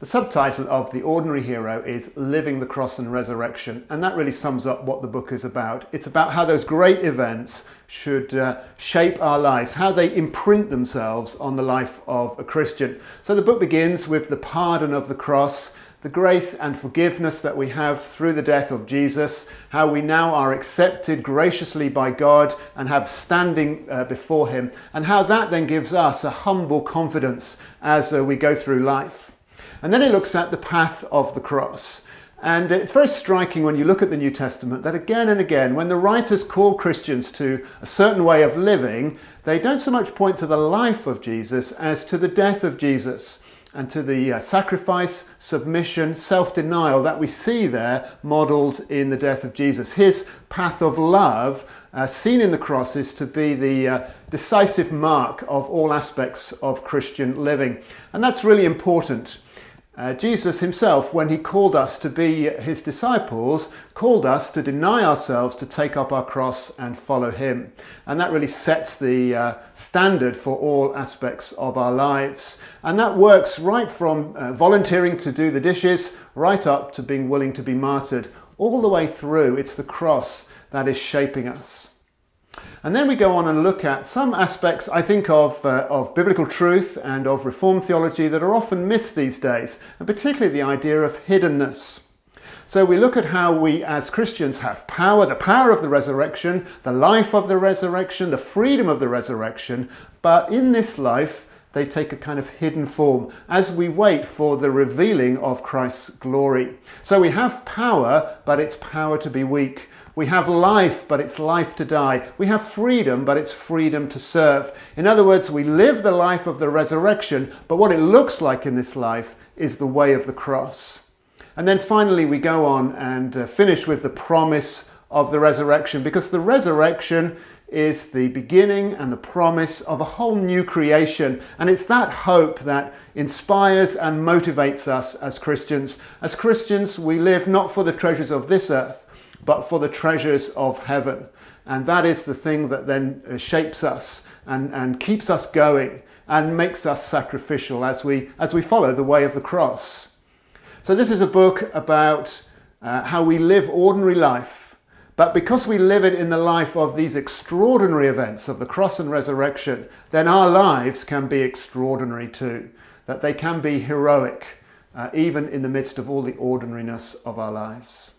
The subtitle of The Ordinary Hero is Living the Cross and Resurrection, and that really sums up what the book is about. It's about how those great events should shape our lives, how they imprint themselves on the life of a Christian. So the book begins with the pardon of the cross, the grace and forgiveness that we have through the death of Jesus, how we now are accepted graciously by God and have standing before him, and how that then gives us a humble confidence as we go through life. And then it looks at the path of the cross. And it's very striking when you look at the New Testament that again and again, when the writers call Christians to a certain way of living, they don't so much point to the life of Jesus as to the death of Jesus and to the sacrifice, submission, self-denial that we see there modelled in the death of Jesus. His path of love, seen in the cross, is to be the decisive mark of all aspects of Christian living. And that's really important. Jesus himself, when he called us to be his disciples, called us to deny ourselves, to take up our cross and follow him. And that really sets the standard for all aspects of our lives. And that works right from volunteering to do the dishes, right up to being willing to be martyred, all the way through. It's the cross that is shaping us. And then we go on and look at some aspects, I think, of biblical truth and of Reformed theology that are often missed these days, and particularly the idea of hiddenness. So we look at how we as Christians have power, the power of the resurrection, the life of the resurrection, the freedom of the resurrection, but in this life they take a kind of hidden form as we wait for the revealing of Christ's glory. So we have power, but it's power to be weak. We have life, but it's life to die. We have freedom, but it's freedom to serve. In other words, we live the life of the resurrection, but what it looks like in this life is the way of the cross. And then finally, we go on and finish with the promise of the resurrection, because the resurrection is the beginning and the promise of a whole new creation. And it's that hope that inspires and motivates us as Christians. As Christians, we live not for the treasures of this earth, but for the treasures of heaven. And that is the thing that then shapes us and keeps us going and makes us sacrificial as we follow the way of the cross. So this is a book about how we live ordinary life, but because we live it in the life of these extraordinary events of the cross and resurrection, then our lives can be extraordinary too, that they can be heroic, even in the midst of all the ordinariness of our lives.